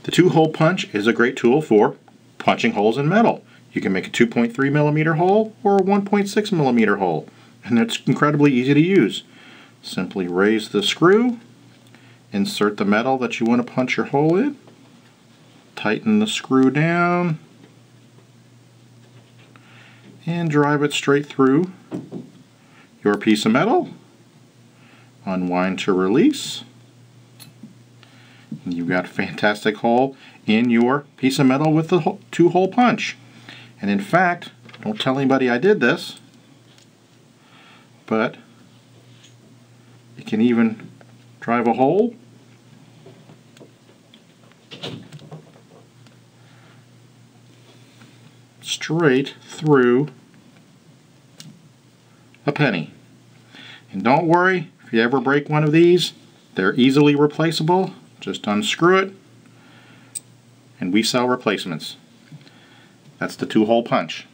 The 2-hole punch is a great tool for punching holes in metal. You can make a 2.3 millimeter hole or a 1.6 millimeter hole, and it's incredibly easy to use. Simply raise the screw, insert the metal that you want to punch your hole in, tighten the screw down, and drive it straight through your piece of metal. Unwind to release. And you've got a fantastic hole in your piece of metal with the 2-hole punch. And in fact, don't tell anybody I did this, but you can even drive a hole straight through a penny. And don't worry, if you ever break one of these, they're easily replaceable. Just unscrew it, and we sell replacements. That's the 2-hole punch.